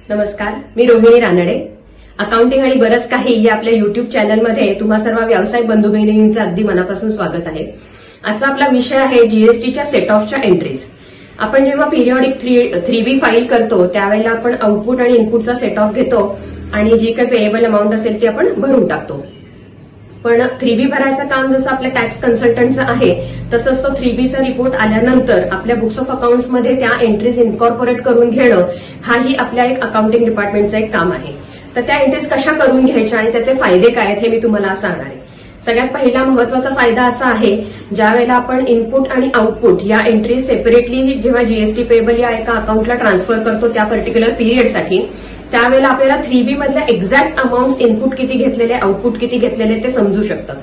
नमस्कार, मी रोहिणी रानडे. अकाउंटिंग आणि बरंच काही या आपल्या युट्यूब चॅनलमध्ये तुम्हा सर्व व्यावसायिक बंधू भगिनींचं अगदी मनापासून स्वागत आहे. आजचा आपला विषय आहे जीएसटीच्या सेट ऑफच्या एंट्रीज. आपण जेव्हा पिरियॉडिक 3B फाईल करतो त्यावेळेला आपण आउटपुट आणि इनपुटचा सेट ऑफ घेतो आणि जी काही पेएबल अमाऊंट असेल ती आपण भरून टाकतो. पण 3B भरायचं काम जसं आपल्या टॅक्स कन्सल्टंटचं आहे तसंच तो 3Bचा रिपोर्ट आल्यानंतर आपल्या बुक्स ऑफ अकाउंट्समध्ये त्या एंट्रीज इन्कॉर्पोरेट करून घेणं हाही आपल्या एक अकाउंटिंग डिपार्टमेंटचं एक काम आहे. तर त्या एंट्रीज कशा करून घ्यायच्या आणि त्याचे फायदे काय आहेत हे मी तुम्हाला सांगणार आहे. सगळ्यात पहिला महत्वाचा फायदा असा आहे, ज्या वेळेला आपण इनपुट आणि आउटपुट या एंट्रीज सेपरेटली जेव्हा जीएसटी पेएबल या एका अकाउंटला ट्रान्सफर करतो त्या पर्टिक्युलर पिरियडसाठी, त्यावेळेला आपल्याला 3B मधल्या एक्झॅक्ट अमाऊंट इनपुट किती घेतलेले आउटपुट किती घेतलेले ते समजू शकतं.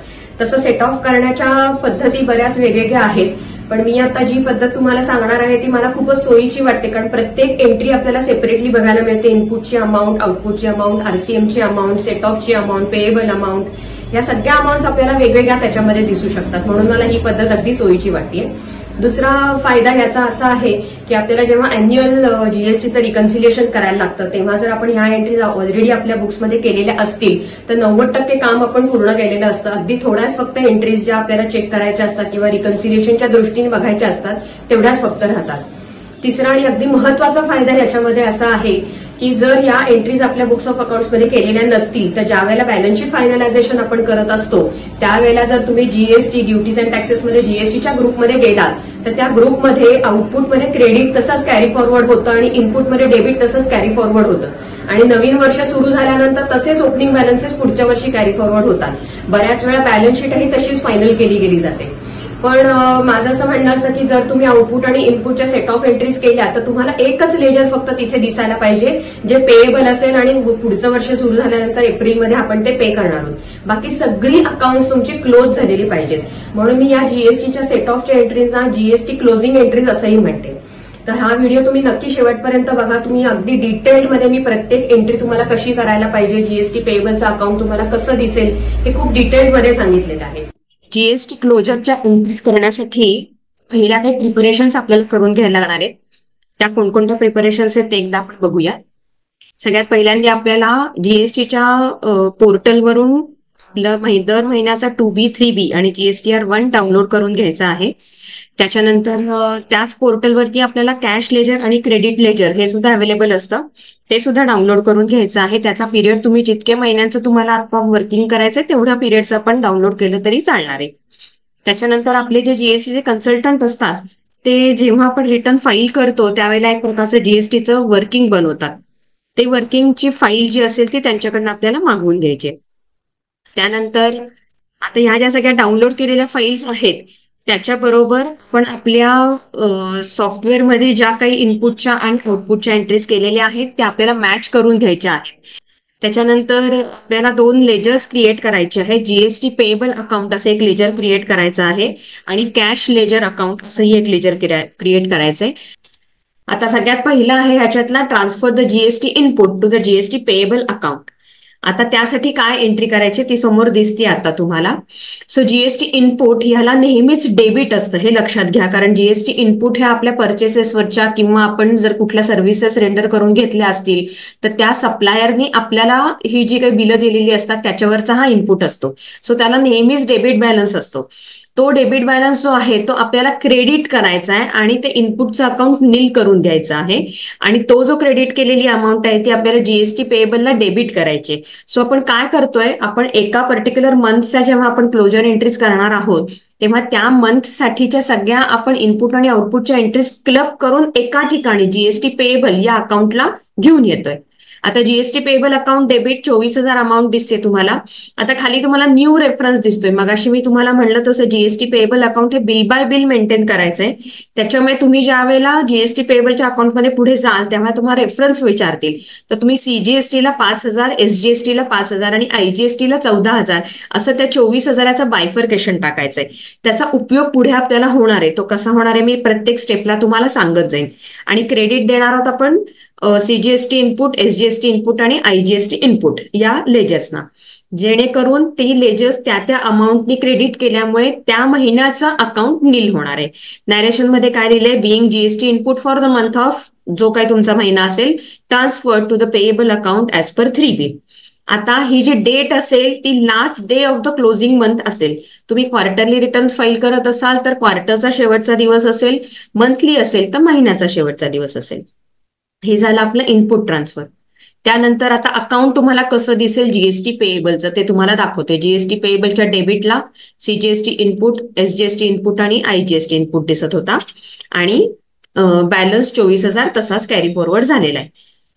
तसं सेट ऑफ करण्याच्या पद्धती बऱ्याच वेगवेगळ्या आहेत, पण मी आता जी पद्धत तुम्हाला सांगणार आहे ती मला खूपच सोयीची वाटते, कारण प्रत्येक एंट्री आपल्याला सेपरेटली बघायला मिळते. इनपुटची अमाऊंट, आउटपुटची अमाऊंट, आरसीएमची अमाऊंट, सेट ऑफची अमाऊंट, पेएबल अमाऊंट, या सगळ्या अमाऊंट आपल्याला वेगवेगळ्या त्याच्यामध्ये दिसू शकतात. म्हणून मला ही पद्धत अगदी सोयीची वाटते. दुसरा फायदा याचा असा आहे की आपल्याला जेव्हा अॅन्युअल जीएसटीचं रिकन्सिलिएशन करायला लागतं तेव्हा जर आपण ह्या एंट्रीज ऑलरेडी आपल्या बुक्समध्ये केलेल्या असतील तर 90% काम आपण पूर्ण केलेलं असतं. अगदी थोड्याच फक्त एंट्रीज ज्या आपल्याला चेक करायच्या असतात किंवा रिकन्सिलिएशनच्या दृष्टीने बघायच्या असतात तेवढ्याच फक्त राहतात. तिसरा आणि अगदी महत्वाचा फायदा याच्यामध्ये असा आहे की जर या एंट्रीज आपल्या बुक्स ऑफ अकाउंट्समध्ये केलेल्या नसतील तर ज्या वेळेला बॅलन्स शीट फायनलायझेशन आपण करत असतो त्यावेळेला जर तुम्ही जीएसटी ड्युटीज अँड टॅक्सेसमध्ये जीएसटीच्या ग्रुपमध्ये गेलात तर त्या ग्रुपमध्ये आउटपुटमध्ये क्रेडिट तसंच कॅरी फॉरवर्ड होतं आणि इनपुटमध्ये डेबिट तसंच कॅरी फॉरवर्ड होतं. आणि नवीन वर्ष सुरू झाल्यानंतर तसेच ओपनिंग बॅलन्सेस पुढच्या वर्षी कॅरी फॉरवर्ड होतात. बऱ्याच वेळा बॅलन्स शीटही तशीच फायनल केली गेली जाते. पण माझं असं म्हणणं असतं की जर तुम्ही आउटपुट आणि इनपुटच्या सेट ऑफ एंट्रीज केल्या तर तुम्हाला एकच लेजर फक्त तिथे दिसायला पाहिजे जे पेएबल असेल आणि पुढचं वर्ष सुरू झाल्यानंतर एप्रिलमध्ये आपण ते पे करणार आहोत. बाकी सगळी अकाउंट्स तुमची क्लोज झालेली पाहिजेत. म्हणून मी या जीएसटीच्या सेट ऑफच्या एंट्रीजना जीएसटी क्लोजिंग एंट्रीज असंही म्हणते. तर हा व्हिडिओ तुम्ही नक्की शेवटपर्यंत बघा. तुम्ही अगदी डिटेलमध्ये मी प्रत्येक एंट्री तुम्हाला कशी करायला पाहिजे, जीएसटी पेएबलचं अकाउंट तुम्हाला कसं दिसेल हे खूप डिटेलमध्ये सांगितलेलं आहे. जीएसटी क्लोजरच्या एंट्री करण्यासाठी पहिल्या काही प्रिपरेशन्स आपल्याला करून घ्यायला लागणार आहेत. त्या कोणकोणत्या प्रिपरेशन्स आहेत ते एकदा आपण बघूया. सगळ्यात पहिल्यांदा आपल्याला जीएसटीच्या पोर्टलवरून आपलं दर महिन्याचा 2B 3B आणि GSTR1 डाउनलोड करून घ्यायचा आहे. त्याच्यानंतर त्याच पोर्टलवरती आपल्याला कॅश लेजर आणि क्रेडिट लेजर हे सुद्धा अवेलेबल असतं, ते सुद्धा डाउनलोड करून घ्यायचं आहे. त्याचा पिरियड तुम्ही जितके महिन्यांचं तुम्हाला आता वर्किंग करायचंय तेवढ्या पिरियडचं आपण डाउनलोड केलं तरी चालणार आहे. त्याच्यानंतर आपले जे जीएसटीचे कन्सल्टंट असतात ते जेव्हा आपण रिटर्न फाईल करतो त्यावेळेला एक प्रकारचं जीएसटीचं वर्किंग बनवतात. ते वर्किंगची फाईल जी असेल ती त्यांच्याकडनं आपल्याला मागवून घ्यायची. त्यानंतर आता ह्या ज्या सगळ्या डाउनलोड केलेल्या फाईल्स आहेत त्याच्याबरोबर पण आपल्या सॉफ्टवेअरमध्ये ज्या काही इनपुटच्या आणि आउटपुटच्या एंट्रीज केलेल्या आहेत त्या आपल्याला मॅच करून घ्यायच्या आहेत. त्याच्यानंतर आपल्याला 2 लेजर्स क्रिएट करायचे आहेत. जीएसटी पेएबल अकाउंट असं एक लेजर क्रिएट करायचं आहे आणि कॅश लेजर अकाउंट असंही एक लेजर क्रिएट करायचंय. आता सगळ्यात पहिला आहे ह्याच्यातला transfer the GST input to the GST payable account. आता त्यासाठी काय एंट्री करायची ती समोर दिसते आता तुम्हाला. सो जीएसटी इनपुट ह्याला नेहमीच डेबिट असतं हे लक्षात घ्या, कारण जीएसटी इनपुट हे आपल्या परचेसेसवरच्या किंवा आपण जर कुठल्या सर्व्हिसेस रेंडर करून घेतल्या असतील तर त्या सप्लायरनी आपल्याला ही जी काही बिलं दिलेली असतात त्याच्यावरचा हा इनपुट असतो. सो त्याला नेहमीच डेबिट बॅलन्स असतो. तो डेबिट बॅलन्स जो आहे तो आपल्याला क्रेडिट करायचा आहे आणि ते इनपुटचं अकाउंट नील करून द्यायचं आहे. आणि तो जो क्रेडिट केलेली अमाऊंट आहे ती आपल्याला जीएसटी पेएबलला डेबिट करायची. सो आपण काय करतोय, आपण एका पर्टिक्युलर मंथच्या जेव्हा आपण क्लोजर एंट्रीज करणार आहोत तेव्हा त्या मंथसाठीच्या सगळ्या आपण इनपुट आणि आउटपुटच्या एंट्रीज क्लब करून एका ठिकाणी जीएसटी पेएबल या अकाउंटला घेऊन येतोय. आता GST payable account debit 24,000 amount दिसते तुम्हाला. आता खाली तुम्हाला न्यू रेफरन्स दिसतोय. मगाशी मी तुम्हाला म्हणलं तसं जीएसटी पेएबल अकाउंट हे बिल बाय बिल मेंटेन करायचंय. त्याच्यामुळे तुम्ही ज्या वेळेला जीएसटी पेएबलच्या अकाउंटमध्ये पुढे जाल तेव्हा तुम्हाला रेफरन्स विचारतील तर तुम्ही सीजीएसटीला 5,000, एसजीएसटीला 5,000 आणि आयजीएसटीला 14,000 असं त्या 24,000चं बायफर्केशन टाकायचंय. त्याचा उपयोग पुढे आपल्याला होणार आहे. तो कसा होणार आहे मी प्रत्येक स्टेपला तुम्हाला सांगत जाईन. आणि क्रेडिट देणार आहोत आपण सीजीएसटी इनपुट, एसजीएसटी इनपुट आणि आयजीएसटी इनपुट या लेजर्सना, जेणेकरून ती लेजर्स त्या त्या अमाऊंटनी क्रेडिट केल्यामुळे त्या महिन्याचा अकाउंट नील होणार आहे. नॅरेशन मध्ये काय लिहिलंय, being GST input for the month of, जो काही तुमचा महिना असेल, transfer to the payable account as per 3B. आता ही जी डेट असेल ती last day of the closing month असेल. तुम्ही क्वार्टरली रिटर्न्स फाईल करत असाल तर क्वार्टरचा शेवटचा दिवस असेल, मंथली असेल तर महिन्याचा शेवटचा दिवस असेल. हे झालं आपलं इनपुट ट्रान्सफर. त्यानंतर आता अकाउंट तुम्हाला कसं दिसेल जीएसटी पेएबलचं ते तुम्हाला दाखवते. जीएसटी पेएबलच्या डेबिटला सीजीएसटी इनपुट, एसजीएसटी इनपुट आणि आयजीएसटी इनपुट दिसत होता आणि बॅलन्स 24,000 तसाच कॅरी फॉरवर्ड झालेला आहे.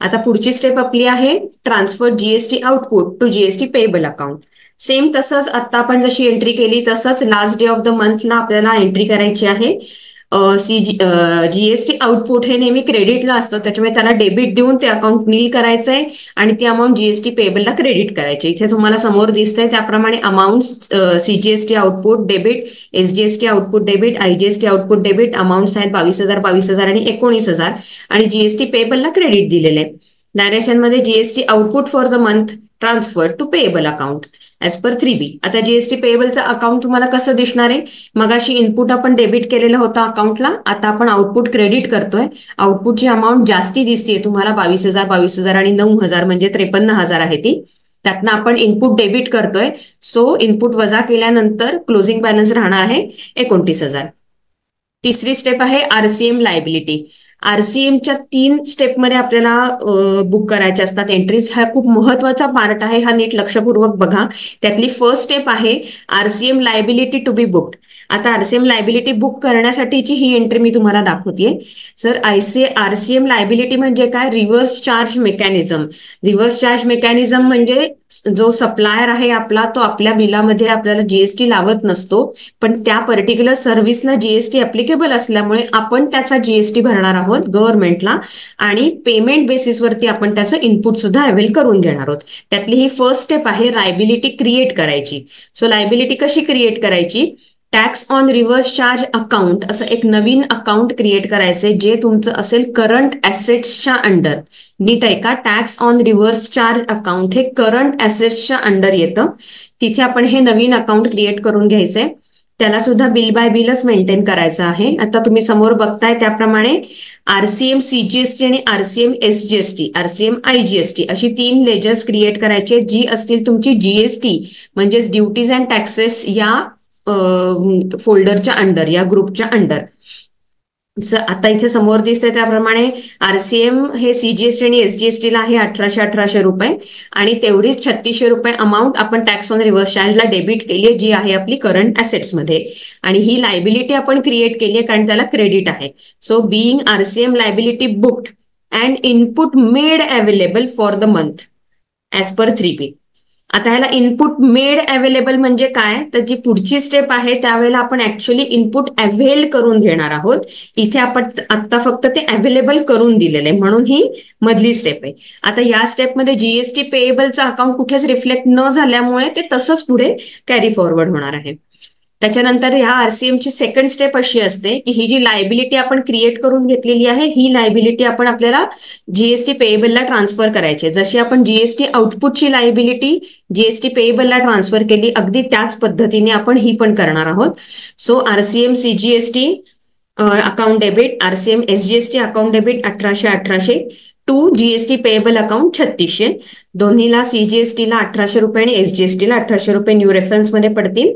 आता पुढची स्टेप आपली आहे transfer GST output to GST payable account. Same तसंच आता आपण जशी एंट्री केली तसंच लास्ट डे ऑफ द मंथला आपल्याला एंट्री करायची आहे. जीएसटी आउटपुट हे नेहमी क्रेडिटला असतं, त्याच्यामुळे त्याला डेबिट देऊन ते अकाउंट नील करायचंय आणि ती अमाऊंट जीएसटी पेएबलला क्रेडिट करायची. इथे तुम्हाला समोर दिसतंय त्याप्रमाणे amount CGST output debit, SGST output debit, IGST output debit, amounts आहेत 22,000, 22,000 आणि 19,000 आणि जीएसटी पेएबलला क्रेडिट दिलेले आहे. नॅरेशन मध्ये GST output for the month transfer to payable account as per 3B. आता जीएसटी पेएबलचं अकाउंट तुम्हाला कसं दिसणार आहे, मगाशी इनपुट आपण डेबिट केलेलं होतं अकाउंटला, आता आपण आउटपुट क्रेडिट करतोय. आउटपुटची अमाऊंट जास्ती दिसतीये तुम्हाला 22,000, 22,000 आणि 9,000 म्हणजे 53,000 आहे ती. त्यातनं आपण इनपुट डेबिट करतोय, सो इनपुट वजा केल्यानंतर क्लोजिंग बॅलन्स राहणार आहे 29,000. तिसरी स्टेप आहे आरसीएम लायबिलिटी. आरसीएमच्या 3 स्टेपमध्ये आपल्याला बुक करायचे असतात एंट्रीज. हा खूप महत्वाचा पार्ट आहे, हा नीट लक्षपूर्वक बघा. त्यातली फर्स्ट स्टेप आहे RCM liability to be booked. आता आरसीएम लायबिलिटी बुक करण्यासाठीची ही एंट्री मी तुम्हाला दाखवतेय. सर आरसीएम लायबिलिटी म्हणजे काय, reverse charge mechanism. Reverse charge mechanism म्हणजे जो सप्लायर आहे आपला, तो आपल्या बिलामध्ये आपल्याला जीएसटी लावत नसतो, पण त्या पर्टिक्युलर सर्व्हिसला जीएसटी ऍप्लिकेबल असल्यामुळे आपण त्याचा जीएसटी भरणार आहोत गव्हर्नमेंटला आणि पेमेंट बेसिसवरती आपण त्याचं इनपुट सुद्धा अवेल करून घेणार आहोत. त्यातली ही फर्स्ट स्टेप आहे लायबिलिटी क्रिएट करायची. सो लायबिलिटी कशी क्रिएट करायची, tax on reverse charge account असं एक नवीन अकाउंट क्रिएट करायचंय जे तुमचं असेल करंट ऍसेट्सच्या अंडर. नीट आहे का, tax on reverse charge account हे करंट ऍसेट्सच्या अंडर येतं. तिथे आपण हे नवीन अकाउंट क्रिएट करून घ्यायचंय. त्याला सुद्धा बिल बाय बिलच मेंटेन करायचं आहे. आता तुम्ही समोर बघताय त्याप्रमाणे आरसीएम सीजीएसटी आणि आरसीएम एसजीएसटी, आरसीएम आयजीएसटी अशी 3 लेजर्स क्रिएट करायचे जी असतील तुमची जीएसटी म्हणजेच ड्युटीज अँड टॅक्सेस या फोल्डरच्या अंडर, या ग्रुपच्या अंडर. आता इथे समोर दिसतंय त्याप्रमाणे आरसीएम हे सीजीएसटी आणि एसजीएसटीला आहे 1,800 रुपये आणि तेवढीच 3,600 रुपये अमाऊंट आपण टॅक्स ऑन रिव्हर्स चार्जला डेबिट केली आहे, जी आहे आपली करंट ऍसेट्समध्ये. आणि ही लायबिलिटी आपण क्रिएट केली आहे कारण त्याला क्रेडिट आहे. So being RCM liability booked and input made available for the month as per 3B. आता ह्याला इनपुट मेड अवेलेबल म्हणजे काय, तर जी पुढची स्टेप आहे त्यावेळेला आपण ऍक्च्युअली इनपुट अवेल करून घेणार आहोत. इथे आपण आता फक्त ते अवेलेबल करून दिलेलं आहे म्हणून ही मधली स्टेप आहे. आता या स्टेपमध्ये जीएसटी पेएबलचं अकाउंट कुठेच रिफ्लेक्ट न झाल्यामुळे ते तसंच पुढे कॅरी फॉरवर्ड होणार आहे. त्याच्यानंतर ह्या आरसीएमची सेकंड स्टेप अशी असते की ही जी लायबिलिटी आपण क्रिएट करून घेतलेली आहे ही लायबिलिटी आपण आपल्याला जीएसटी पेएबलला ट्रान्सफर करायची. जशी आपण जीएसटी आउटपुटची लायबिलिटी जीएसटी पेएबलला ट्रान्सफर केली अगदी त्याच पद्धतीने आपण ही पण करणार आहोत. So RCM CGST account debit, RCM SGST account debit 1,800 to GST payable account 3,600. दोन्हीला सीजीएसटीला 1,800 रुपये आणि एसजीएसटीला 1,800 रुपये न्यू रेफरन्स मध्ये पडतील.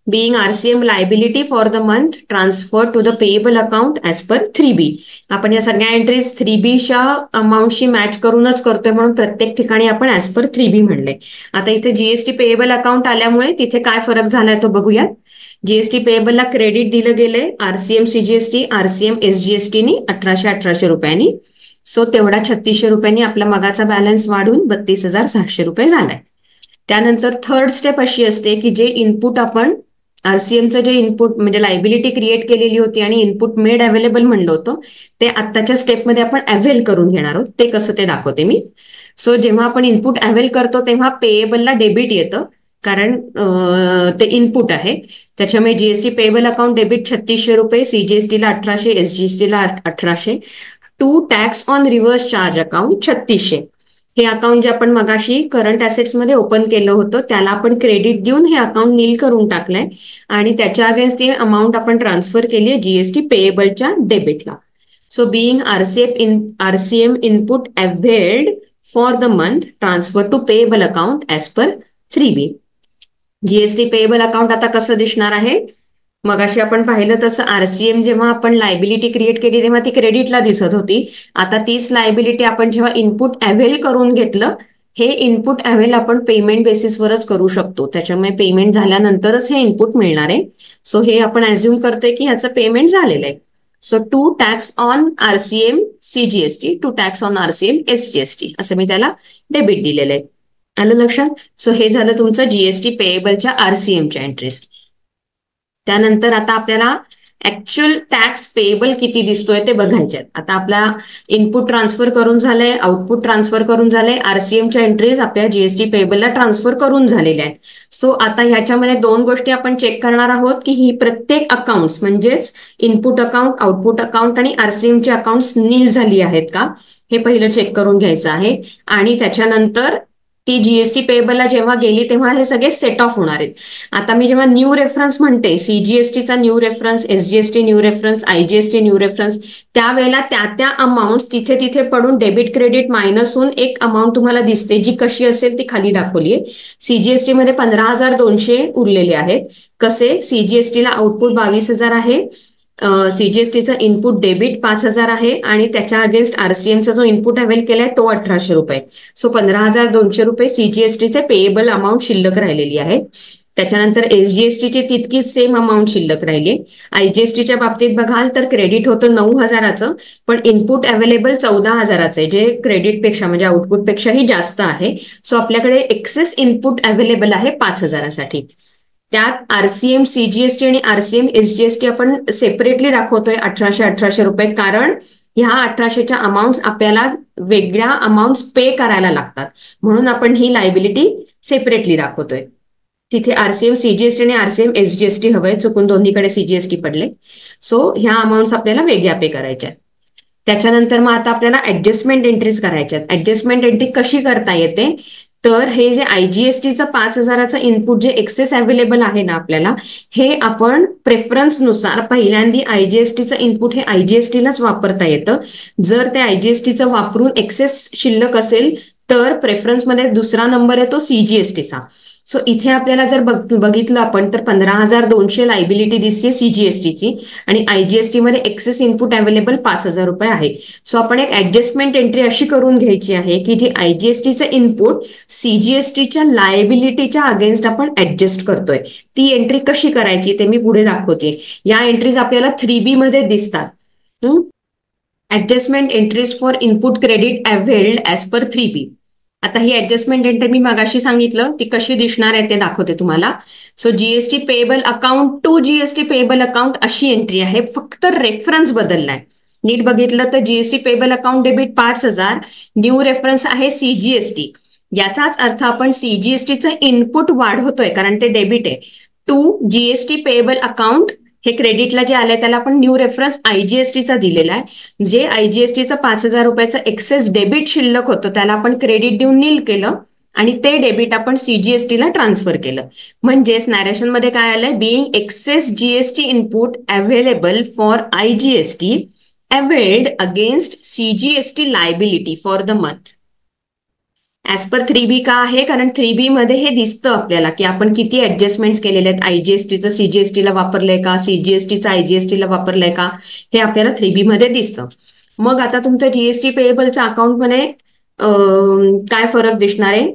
Being RCM liability for the month transferred to the payable account as per 3B. आपण या सगळ्या एंट्रीज 3Bच्या अमाऊंटशी मॅच करूनच करतोय म्हणून प्रत्येक ठिकाणी आपण ऍज पर 3B म्हणले. आता इथे जीएसटी पेएबल अकाउंट आल्यामुळे तिथे काय फरक झालाय तो बघूयात. जीएसटी पेएबलला क्रेडिट दिलं गेलंय आरसीएम सीजीएसटी, आरसीएम एसजीएसटीनी 1,800 रुपयांनी. सो तेवढा 3,600 रुपयांनी आपला मगाचा बॅलन्स वाढून 32,600 रुपये झालाय. त्यानंतर थर्ड स्टेप अशी असते की जे इनपुट आपण आरसीएमचं जे इनपुट म्हणजे लायबिलिटी क्रिएट केलेली होती आणि इनपुट मेड अवेलेबल म्हणलं होतं ते आत्ताच्या स्टेपमध्ये आपण अवेल करून घेणार आहोत. ते कसं ते दाखवते मी. सो जेव्हा आपण इनपुट अवेल करतो तेव्हा पेएबलला डेबिट येतं कारण ते इनपुट आहे. त्याच्यामुळे जीएसटी पेएबल अकाउंट डेबिट 3,600 रुपये, सीजीएसटीला 1,800, एसजीएसटीला 1,800 to tax on reverse charge account 3600. हे अकाउंट जे आपण मगाशी करंट ऍसेट्स मध्ये ओपन केलं होतं त्याला आपण क्रेडिट देऊन हे अकाउंट नील करून टाकलंय आणि त्याच्या अगेन्स्ट ती अमाऊंट आपण ट्रान्सफर केली आहे जीएसटी पेएबलच्या डेबिटला. So being RCM input availed for the month transfer to payable account as per 3B. GST payable account आता कसं दिसणार आहे? मगाशी आपण पाहिलं तसं आरसीएम जेव्हा आपण लायबिलिटी क्रिएट केली तेव्हा ती क्रेडिटला दिसत होती. आता तीच लायबिलिटी आपण जेव्हा इनपुट अवेल करून घेतलं, हे इनपुट अवेल आपण पेमेंट बेसिसवरच करू शकतो. त्याच्यामुळे पेमेंट झाल्यानंतरच हे इनपुट मिळणार आहे. सो हे आपण अज्युम करतोय की ह्याचं पेमेंट झालेलं आहे. So to tax on RCM CGST, to tax on RCM SGST असं मी त्याला डेबिट दिलेलं आहे. आलं लक्षात? सो हे झालं तुमचं जीएसटी पेएबलच्या आरसीएमच्या एंट्रीज. त्यानंतर आता आपल्याला ऍक्च्युअल टॅक्स पेएबल किती दिसतोय ते बघायचे. आता आपला इनपुट ट्रान्सफर करून झालंय, आउटपुट ट्रान्सफर करून झालंय, आरसीएमच्या एंट्रीज आपल्या जीएसटी पेएबलला ट्रान्सफर करून झालेल्या आहेत. सो आता ह्याच्यामध्ये दोन गोष्टी आपण चेक करणार आहोत की ही प्रत्येक अकाउंट्स म्हणजेच इनपुट अकाउंट, आउटपुट अकाउंट आणि आरसीएमचे अकाउंट्स नील झाली आहेत का हे पहिलं चेक करून घ्यायचं आहे. आणि त्याच्यानंतर ती जीएसटी पेएबलला जेव्हा गेली तेव्हा हे सगळे सेट ऑफ होणार आहेत. आता मी जेव्हा न्यू रेफरन्स म्हणते, सीजीएसटीचा new reference, SGST new reference, IGST new reference, त्यावेळेला त्या अमाऊंट तिथे तिथे पडून डेबिट क्रेडिट मायनस होऊन एक अमाऊंट तुम्हाला दिसते जी कशी असेल ती खाली दाखवली आहे. सीजीएसटी मध्ये 15,200 उरलेले आहेत. कसे? सीजीएसटीला आउटपुट 22,000 आहे, सीजीएसटीचं इनपुट डेबिट 5,000 आहे आणि त्याच्या अगेन्स्ट आरसीएमचा जो इनपुट अवेल केलाय तो 1,800 रुपये. सो 15,200 रुपये सीजीएसटीचे पेएबल अमाऊंट शिल्लक राहिलेली आहे. त्याच्यानंतर एसजीएसटीची तितकीच सेम अमाऊंट शिल्लक राहिली. आयजीएसटीच्या बाबतीत बघाल तर क्रेडिट होतं 9,000चं पण इनपुट अवेलेबल 14,000चं आहे, जे क्रेडिटपेक्षा म्हणजे आउटपुटपेक्षाही जास्त आहे. सो आपल्याकडे एक्सेस इनपुट अवेलेबल आहे 5,000साठी. त्यात आरसीएम सीजीएसटी आणि आरसीएम एसजीएसटी आपण सेपरेटली दाखवतोय 1,800 रुपये, कारण ह्या 1,800च्या अमाऊंट आपल्याला वेगळ्या अमाऊंट पे करायला लागतात म्हणून आपण ही लायबिलिटी सेपरेटली दाखवतोय. तिथे आरसीएम सीजीएसटी आणि आरसीएम एसजीएसटी हवंय, चुकून दोन्हीकडे सीजीएसटी पडले. सो ह्या अमाऊंट आपल्याला वेगळ्या पे करायच्या. त्याच्यानंतर मग आता आपल्याला ऍडजस्टमेंट एंट्रीज करायच्या. ऍडजस्टमेंट एंट्री कशी करता येते? तर हे जे आयजीएसटीचं 5,000चं इनपुट जे एक्सेस अवेलेबल आहे ना आपल्याला, हे आपण प्रेफरन्सनुसार पहिल्यांदा आयजीएसटीचं इनपुट हे आयजीएसटीलाच वापरता येतं. जर ते आयजीएसटीचं वापरून एक्सेस शिल्लक असेल तर प्रेफरन्समध्ये दुसरा नंबर येतो सीजीएसटीचा. सो इथे आपल्याला जर बघितलं आपण तर 15,200 लायबिलिटी दिसते सीजीएसटीची आणि आयजीएसटी मध्ये एक्सेस इनपुट अवेलेबल 5,000 रुपये आहे. सो आपण एक ऍडजस्टमेंट एंट्री अशी करून घ्यायची आहे की जे आयजीएसटीचं इनपुट सीजीएसटीच्या लायबिलिटीच्या अगेन्स्ट आपण ऍडजस्ट करतोय. ती एंट्री कशी करायची ते मी पुढे दाखवते. या एंट्रीज आपल्याला 3B मध्ये दिसतात. Adjustment entries for input credit availed as per 3B. आता ही ऍडजस्टमेंट एंट्री मी मागाशी सांगितलं ती कशी दिसणार आहे ते दाखवते तुम्हाला. So GST payable account to GST payable account अशी एंट्री आहे, फक्त रेफरन्स बदललाय. नीट बघितलं तर GST payable account debit 5,000, new reference आहे सीजीएसटी. याचाच अर्थ आपण सीजीएसटीचं इनपुट वाढवतोय कारण ते डेबिट आहे. टू जीएसटी पेएबल अकाउंट हे क्रेडिटला जे आलंय त्याला आपण न्यू रेफरन्स आयजीएसटीचा दिलेला आहे. जे आयजीएसटीचं 5,000 रुपयाचं एक्सेस डेबिट शिल्लक होतं त्याला आपण क्रेडिट देऊन नील केलं आणि ते डेबिट आपण सीजीएसटीला ट्रान्सफर केलं. म्हणजेच नॅरेशन मध्ये काय आलंय? Being excess GST input available for IGST availed against CGST liability for the month as per 3B. का आहे? कारण 3B मध्ये हे दिसतं आपल्याला की आपण किती ऍडजस्टमेंट्स केलेले आहेत. आयजीएसटीचं सीजीएसटीला वापरलंय का, सीजीएसटीचं आयजीएसटीला वापरलंय का, हे आपल्याला 3B मध्ये दिसतं. मग आता तुमचं जीएसटी पेएबलच्या अकाउंटमध्ये काय फरक दिसणार आहे?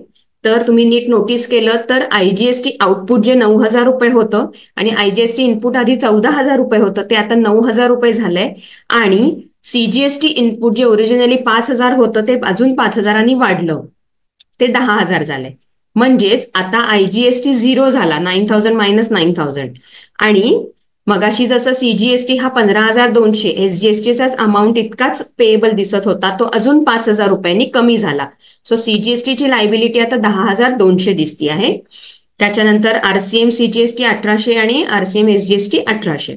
तर तुम्ही नीट नोटीस केलं तर आयजीएसटी आउटपुट जे 9,000 रुपये होतं आणि आयजीएसटी इनपुट आधी 14,000 रुपये होतं ते आता 9,000 रुपये झालंय आणि सीजीएसटी इनपुट जे ओरिजिनली 5,000 होतं ते अजून 5,000 वाढलं, ते 10,000 झाले. म्हणजेच आता आयजीएसटी 0 झाला, 9,000 मायनस 9,000. आणि मगाशी जसं सीजीएसटी हा 15,200 एसजीएसटीचाच अमाऊंट इतकाच पेएबल दिसत होता, तो अजून 5,000 रुपयांनी कमी झाला. सो सीजीएसटीची लायबिलिटी आता 10,200 दिसती आहे. त्याच्यानंतर आरसीएम सीजीएसटी 1,800 आणि आरसीएम एसजीएसटी 1,800.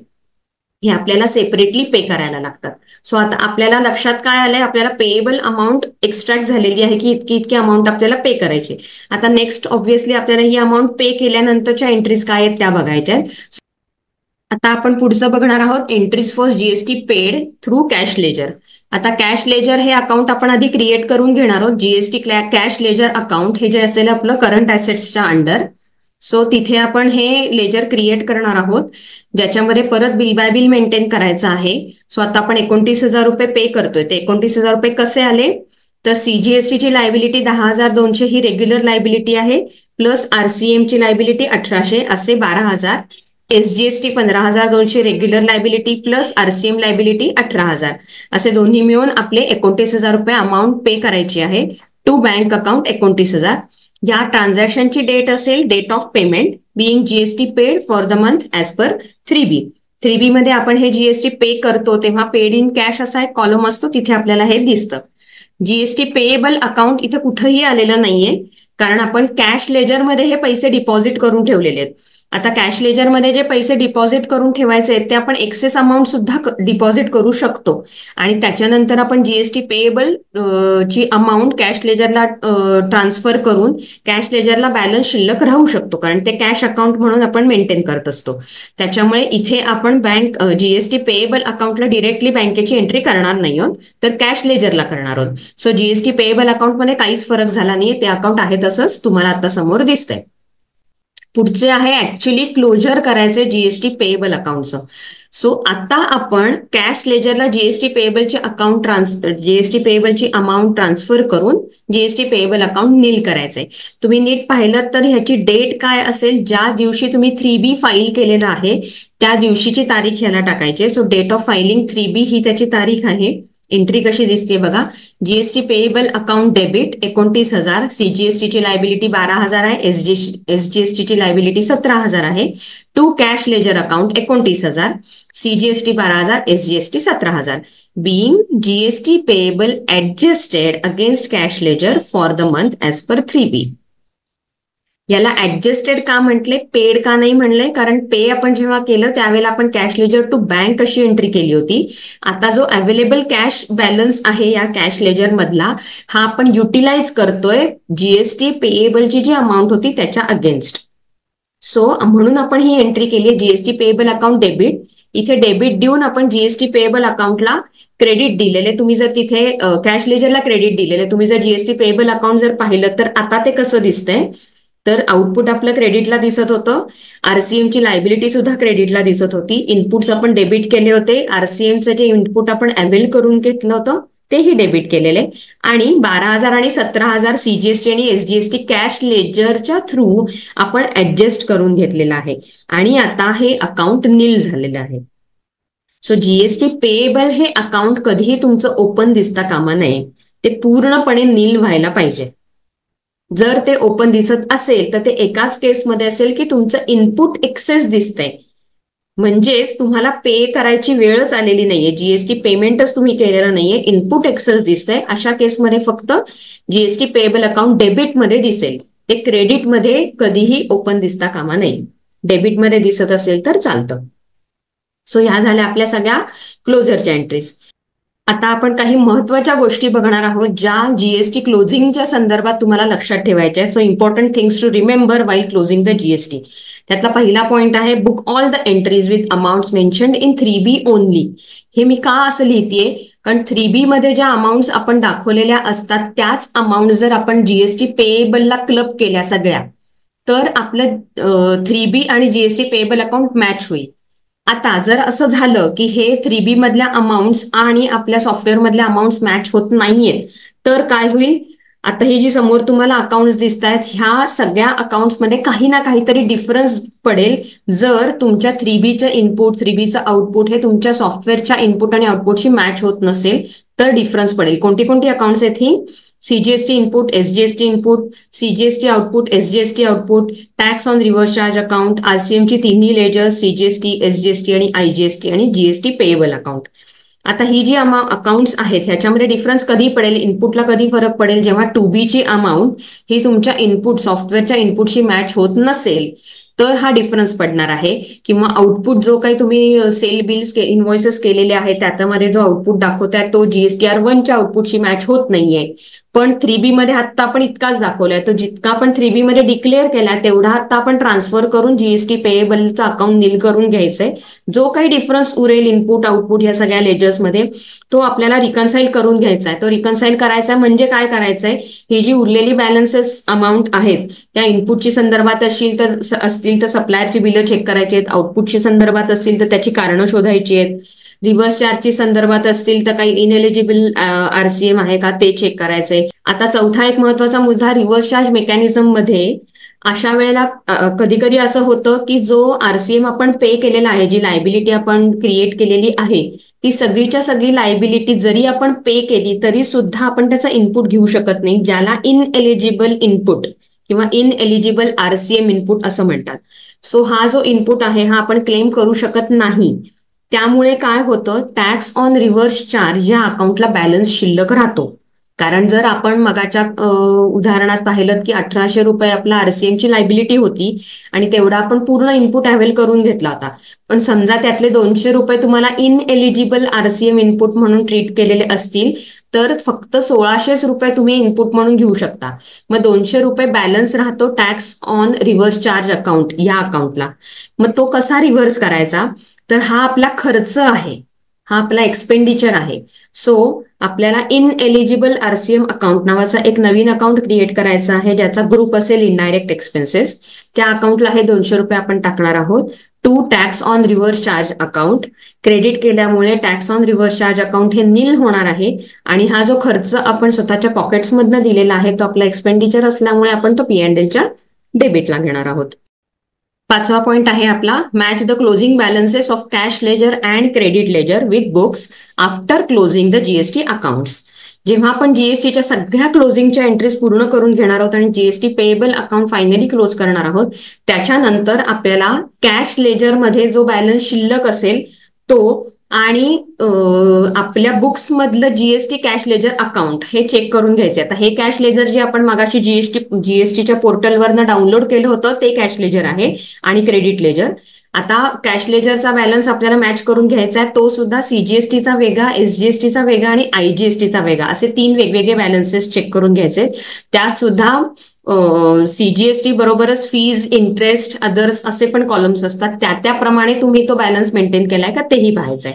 हे आपल्याला सेपरेटली पे करायला लागतात. सो आता आपल्याला लक्षात काय आलंय, आपल्याला पेएबल अमाऊंट एक्स्ट्रॅक्ट झालेली आहे की इतकी इतकी अमाऊंट आपल्याला पे करायची. आता नेक्स्ट ऑब्व्हियसली आपल्याला ही अमाऊंट पे केल्यानंतरच्या एंट्रीज काय आहेत त्या बघायच्या आहेत. आता आपण पुढचं बघणार आहोत entries for GST paid through cash ledger. आता कॅश लेजर हे अकाउंट आपण आधी क्रिएट करून घेणार आहोत. जीएसटी कॅश लेजर अकाउंट हे जे असेल आपलं करंट ऍसेट्सच्या अंडर. सो तिथे आपण हे लेजर क्रिएट करणार आहोत ज्याच्यामध्ये परत बिल बाय बिल मेंटेन करायचं आहे. सो आता आपण 29,000 रुपये पे करतोय. ते 29,000 रुपये कसे आले, तर सीजीएसटीची लायबिलिटी 10,200 ही रेग्युलर लायबिलिटी आहे, प्लस आरसीएमची लायबिलिटी 1,800 असे 12,000, SGST 15,200 regular liability plus RCM liability 18,000 असे दोन्ही मिळून आपले 29,000 रुपये अमाऊंट पे करायची आहे टू बँक अकाउंट 29,000. या ट्रान्झॅक्शनची डेट असेल date of payment being GST paid for the month as per 3B. 3B मध्ये आपण हे जीएसटी पे करतो तेव्हा पेड इन कॅश असा एक कॉलम असतो, तिथे आपल्याला हे दिसतं. जीएसटी पेएबल अकाउंट इथे कुठंही आलेलं नाहीये कारण आपण कॅश लेजरमध्ये हे पैसे डिपॉझिट करून ठेवलेले आहेत. आता कॅश लेजरमध्ये जे पैसे डिपॉझिट करून ठेवायचे आहेत ते आपण एक्सेस अमाऊंट सुद्धा डिपॉझिट करू शकतो आणि त्याच्यानंतर आपण जीएसटी पेएबल ची अमाऊंट कॅश लेजरला ट्रान्सफर करून कॅश लेजरला बॅलन्स शिल्लक राहू शकतो कारण ते कॅश अकाउंट म्हणून आपण मेंटेन करत असतो. त्याच्यामुळे इथे आपण बँक जीएसटी पेएबल अकाउंटला डिरेक्टली बँकेची एंट्री करणार नाही आहोत तर कॅश लेजरला करणार आहोत. सो जीएसटी पेएबल अकाउंटमध्ये काहीच फरक झाला नाही, ते अकाउंट आहे तसंच तुम्हाला आता समोर दिसतंय. पुढचे आहे ऍक्च्युली क्लोजर करायचे जीएसटी पेएबल अकाउंटचं. सो आता आपण कॅश लेजरला जीएसटी पेएबलचे अकाउंट जीएसटी पेएबलची अमाऊंट ट्रान्सफर करून जीएसटी पेएबल अकाउंट नील करायचंय. तुम्ही नीट पाहिलं तर ह्याची डेट काय असेल, ज्या दिवशी तुम्ही 3B फाईल केलेलं आहे त्या दिवशीची तारीख ह्याला टाकायची. So date of filing 3B ही त्याची तारीख आहे. एंट्री कशी दिसते बघा, जीएसटी पेएबल अकाउंट डेबिट 29,000, सीजीएसटीची लायबिलिटी 12,000 आहे, एसजीएसटीची लायबिलिटी 17,000 आहे, to cash ledger account 29,000, CGST 12,000, SGST 17,000, being GST payable adjusted against cash ledger for the month as per 3B. याला ऍडजस्टेड का म्हटले, पेड का नाही म्हणले, कारण पे आपण जेव्हा केलं त्यावेळेला आपण कॅश लेजर टू बँक अशी एंट्री केली होती. आता जो अवेलेबल कॅश बॅलन्स आहे या कॅश लेजर मधला हा आपण युटिलाइज करतोय जीएसटी पेएबलची जी अमाऊंट होती त्याच्या अगेन्स्ट. सो म्हणून आपण ही एंट्री केली आहे जीएसटी पेएबल अकाउंट डेबिट. इथे डेबिट देऊन आपण जीएसटी पेएबल अकाउंटला क्रेडिट दिलेले. तुम्ही जर तिथे कॅश लेजरला क्रेडिट दिलेले, तुम्ही जर जीएसटी पेएबल अकाउंट जर पाहिलं तर आता ते कसं दिसतंय, तर आउटपुट आपलं क्रेडिटला दिसत होतं, आरसीएमची लायबिलिटी सुद्धा क्रेडिटला दिसत होती, इनपुट्स आपण डेबिट केले होते, आरसीएमचं जे इनपुट आपण अवेल करून घेतलं होतं तेही डेबिट केलेले, आणि 12,000 आणि 17,000 सीजीएसटी आणि एसजीएसटी कॅश लेजरच्या थ्रू आपण ऍडजस्ट करून घेतलेलं आहे आणि आता हे अकाउंट नील झालेलं आहे. सो जीएसटी पेएबल हे अकाउंट कधीही तुमचं ओपन दिसता कामा नये, ते पूर्णपणे नील व्हायला पाहिजे. जर ते ओपन दिसत असेल तर ते एकाच केसमध्ये असेल की तुमचं इनपुट एक्सेस दिसतंय, म्हणजेच तुम्हाला पे करायची वेळच आलेली नाहीये, जीएसटी पेमेंटच तुम्ही केलेलं नाहीये, इनपुट एक्सेस दिसतंय. अशा केसमध्ये फक्त जीएसटी पेएबल अकाउंट डेबिटमध्ये दिसेल, ते क्रेडिटमध्ये कधीही ओपन दिसता कामा नये. डेबिटमध्ये दिसत असेल तर चालतं. सो ह्या झाल्या आपल्या सगळ्या क्लोजरच्या एंट्रीज. आता आपण काही महत्वाच्या गोष्टी बघणार आहोत ज्या जीएसटी क्लोजिंगच्या संदर्भात तुम्हाला लक्षात ठेवायच्या आहेत. So important things to remember while closing the GST. त्यातला पहिला पॉइंट आहे book all the entries with amounts mentioned in 3B only. हे मी का असं लिहितेय, कारण 3B मध्ये ज्या अमाऊंट्स आपण दाखवलेल्या असतात त्याच अमाऊंट जर आपण जीएसटी पेएबलला क्लब केल्या सगळ्या तर आपलं 3B आणि जीएसटी पेएबल अकाउंट मॅच होईल. आता जर असं झालं की हे 3B मधल्या अमाऊंट्स आणि आपल्या सॉफ्टवेअर मधल्या अमाऊंट्स मॅच होत नाहीयेत तर काय होईल, आता ही जी समोर तुम्हाला अकाउंट्स दिसत आहेत ह्या सगळ्या अकाउंट्समध्ये काही ना काहीतरी डिफरन्स पडेल. जर तुमच्या 3Bचं इनपुट 3Bचं आउटपुट हे तुमच्या सॉफ्टवेअरच्या इनपुट आणि आउटपुटशी मॅच होत नसेल तर डिफरन्स पडेल. कोणती कोणती अकाउंट्स आहेत ही, CGST input, SGST input, CGST output, SGST output, tax on reverse charge account, आरसीएमची तिन्ही लेजर सीजीएसटी, एसजीएसटी आणि आयजीएसटी आणि जीएसटी पेएबल अकाउंट. आता ही जी अकाउंट्स आहेत ह्याच्यामध्ये डिफरन्स कधी पडेल, इनपुटला कधी फरक पडेल, जेव्हा 2B ची अमाऊंट ही तुमच्या इनपुट सॉफ्टवेअरच्या इनपुटशी मॅच होत नसेल तर हा डिफरन्स पडणार आहे. किंवा आउटपुट जो काही तुम्ही सेल बिल्स इनव्हॉइसेस केलेले आहे त्याच्यामध्ये जो आउटपुट दाखवताय तो GSTR1च्या आउटपुटशी मॅच होत नाहीये. पण 3B मध्ये आता आपण इतकाच दाखवलाय, तो जितका आपण 3B मध्ये डिक्लेअर केला तेवढा आता आपण ट्रान्सफर करून जीएसटी पेएबलचं अकाउंट नील करून घ्यायचंय. जो काही डिफरन्स उरेल इनपुट आउटपुट या सगळ्या लेजर्समध्ये तो आपल्याला रिकन्साईल करून घ्यायचा आहे. तो रिकन्साईल करायचा म्हणजे काय करायचंय, ही जी उरलेली बॅलन्सेस अमाऊंट आहेत त्या इनपुटची संदर्भात असतील तर सप्लायरची बिलं चेक करायची आहेत, आउटपुटची संदर्भात असतील तर त्याची कारणं शोधायची आहेत, रिव्हर्स चार्जची संदर्भात असतील तर काही इनएलिजिबल RCM आहे का ते चेक करायचंय. आता चौथा एक महत्वाचा मुद्दा, रिव्हर्स चार्ज मेकॅनिझम मध्ये अशा वेळेला कधी कधी असं होतं की जो RCM आपण पे केलेला आहे, जी लायबिलिटी आपण क्रिएट केलेली आहे ती सगळीच्या सगळी लायबिलिटी जरी आपण पे केली तरी सुद्धा आपण त्याचा इनपुट घेऊ शकत नाही, ज्याला इनएलिजिबल इनपुट किंवा इनएलिजिबल RCM इनपुट असं म्हणतात. सो हा जो इनपुट आहे हा आपण क्लेम करू शकत नाही. त्यामुळे काय होतं, टॅक्स ऑन रिव्हर्स चार्ज या अकाउंटला बॅलन्स शिल्लक राहतो. कारण जर आपण मगाच्या उदाहरणात पाहिलं की 1800 रुपये आपला RCM ची लायबिलिटी होती आणि तेवढा आपण पूर्ण इनपुट अवेल करून घेतला होता, पण समजा त्यातले 200 रुपये तुम्हाला इनएलिजिबल RCM इनपुट म्हणून ट्रीट केलेले असतील तर फक्त 1600 रुपये तुम्ही इनपुट म्हणून घेऊ शकता. मग 200 रुपये बॅलन्स राहतो tax on reverse charge account या अकाउंटला. मग तो कसा रिव्हर्स करायचा, तर हा आपला खर्च आहे, हा आपला एक्सपेंडिचर आहे. सो आपल्याला इनएलिजिबल RCM अकाउंट नावाचा एक नवीन अकाउंट क्रिएट करायचा आहे ज्याचा ग्रुप असेल इनडायरेक्ट एक्सपेन्सेस. त्या अकाउंटला हे 200 रुपये आपण टाकणार आहोत to tax on reverse charge account. Credit केल्यामुळे tax on reverse charge account हे नील होणार आहे आणि हा जो खर्च आपण स्वतःच्या पॉकेट्समधनं दिलेला आहे तो आपला एक्सपेंडिचर असल्यामुळे आपण तो P&Lच्या डेबिटला घेणार आहोत. पाचवा पॉइंट आहे आपला, match the closing balances of cash ledger and credit ledger with books after closing the GST accounts. जेव्हा आपण जीएसटीच्या सगळ्या क्लोजिंगच्या एंट्रीज पूर्ण करून घेणार आहोत आणि GST payable account finally close करणार आहोत त्याच्यानंतर आपल्याला कॅश लेजरमध्ये जो बॅलन्स शिल्लक असेल तो आणि आपल्या बुक्स मधलं जीएसटी कॅश लेजर अकाउंट हे चेक करून घ्यायचे. आता हे कॅश लेजर जे आपण मागाशी जीएसटीच्या पोर्टलवरनं डाउनलोड केलं होतं ते कॅश लेजर आहे आणि क्रेडिट लेजर. आता कॅश लेजरचा बॅलन्स आपल्याला मॅच करून घ्यायचा आहे, तो सुद्धा CGSTचा वेगळा, SGSTचा वेगळा आणि IGSTचा वेगळा असे 3 वेगवेगळे बॅलन्सेस चेक करून घ्यायचे. त्या सुद्धा CGST बरोबरच फीज, इंटरेस्ट, अदर्स असे पण कॉलम्स असतात, त्याप्रमाणे तुम्ही तो बॅलन्स मेंटेन केलाय का तेही पाहायचंय.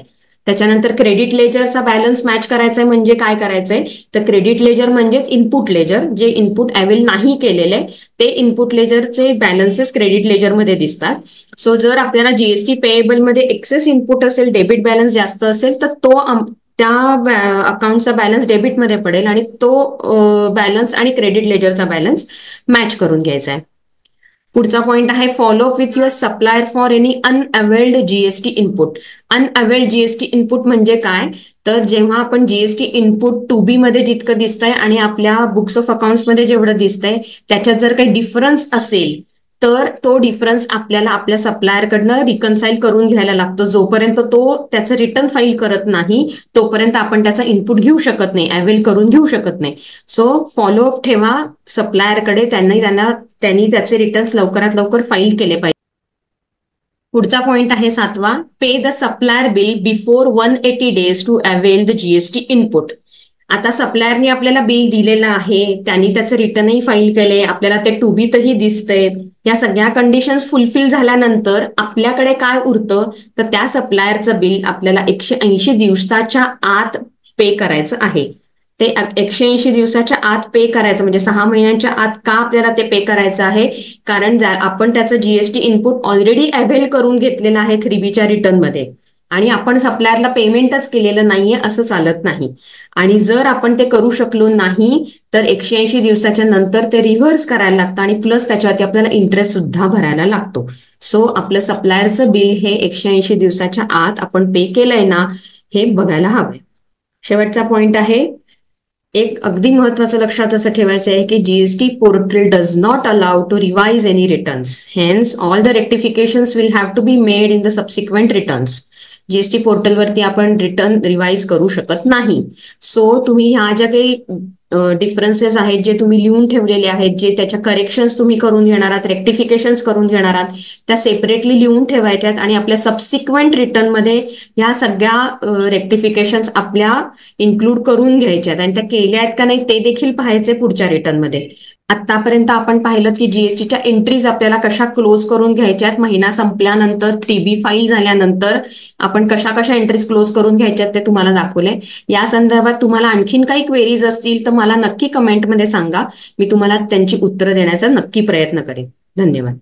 त्याच्यानंतर क्रेडिट लेजरचा बॅलन्स मॅच करायचा आहे म्हणजे काय करायचंय, तर क्रेडिट लेजर म्हणजेच इनपुट लेजर, जे इनपुट अवेल नाही केलेले ते इनपुट लेजरचे बॅलन्सेस क्रेडिट लेजरमध्ये दिसतात. सो जर आपल्याला जीएसटी पेएबल मध्ये एक्सेस इनपुट असेल, डेबिट बॅलन्स जास्त असेल तर तो त्या अकाउंटचा बॅलन्स डेबिटमध्ये पडेल आणि तो बॅलन्स आणि क्रेडिट लेजरचा बॅलन्स मॅच करून घ्यायचा आहे. पुढचा पॉइंट आहे, follow up with your supplier for any unavailed GST input. Unavailed GST input म्हणजे काय, तर जेव्हा आपण जीएसटी इनपुट 2B मध्ये जितकं दिसतंय आणि आपल्या बुक्स ऑफ अकाउंट्स मध्ये जेवढं दिसतंय त्याच्यात जर काही डिफरन्स असेल तर तो डिफरन्स आपल्याला आपल्या सप्लायरकडनं रिकन्साईल करून घ्यायला लागतो. जोपर्यंत तो त्याचं रिटर्न फाईल करत नाही तोपर्यंत आपण त्याचा इनपुट घेऊ शकत नाही, अवेल करून घेऊ शकत नाही. सो फॉलोअप ठेवा सप्लायरकडे, त्यांनी त्याचे रिटर्न्स लवकरात लवकर फाईल केले पाहिजे. पुढचा पॉइंट आहे 7वा, pay the supplier bill before 180 days to avail the GST input. आता सप्लायरने आपल्याला बिल दिलेलं आहे, त्यांनी त्याचं रिटर्नही फाईल केले, आपल्याला ते 2Bतही दिसतंय, या सगळ्या कंडिशन्स फुलफिल झाल्यानंतर आपल्याकडे काय उरतं तर त्या सप्लायरचं बिल आपल्याला 180 दिवसाच्या आत पे करायचं आहे. ते 180 दिवसाच्या आत पे करायचं म्हणजे 6 महिन्यांच्या आत. का आपल्याला ते पे करायचं आहे, कारण आपण त्याचं जीएसटी इनपुट ऑलरेडी अवेल करून घेतलेलं आहे 3Bच्या रिटर्नमध्ये आणि आपण सप्लायरला पेमेंटच केलेलं नाहीये असं चालत नाही. आणि जर आपण ते करू शकलो नाही तर 180 दिवसाच्या नंतर ते रिव्हर्स करायला लागतं आणि प्लस त्याच्यावरती आपल्याला इंटरेस्ट सुद्धा भरायला लागतो. सो आपलं सप्लायरचं बिल हे 180 दिवसाच्या आत आपण पे केलंय ना हे बघायला हवंय. शेवटचा पॉइंट आहे, एक अगदी महत्वाचं लक्षात असं ठेवायचं आहे की GST portal does not allow to revise any returns, hence all the rectifications will have to be made in the subsequent returns. GST पोर्टलवरती आपण रिटर्न रिवाइज करू शकत नाही. सो तुम्ही ह्या ज्या काही डिफरन्सेस आहेत जे तुम्ही लिहून ठेवलेले आहेत, जे त्याच्या करेक्शन्स तुम्ही करून घेणार आहात, रेक्टिफिकेशन्स करून घेणार आहात, त्या सेपरेटली लिहून ठेवायच्यात आणि आपल्या सबसिक्वेंट रिटर्नमध्ये ह्या सगळ्या रेक्टिफिकेशन्स आपल्या इन्क्लूड करून घ्यायच्यात आणि त्या केल्या आहेत का नाही ते देखील पाहायचे पुढच्या रिटर्नमध्ये. आतापर्यंत आपण पाहिलं की जीएसटीच्या एंट्रीज आपल्याला कशा क्लोज करून घ्यायच्यात, महिना संपल्यानंतर 3B फाईल झाल्यानंतर आपण कशा कशा एंट्रीज क्लोज करून घ्यायच्यात ते तुम्हाला दाखवले. या संदर्भात तुम्हाला आणखीन काही क्वेरीज असतील तर मला नक्की कमेंटमध्ये सांगा, मी तुम्हाला त्यांची उत्तरं देण्याचा नक्की प्रयत्न करेन. धन्यवाद.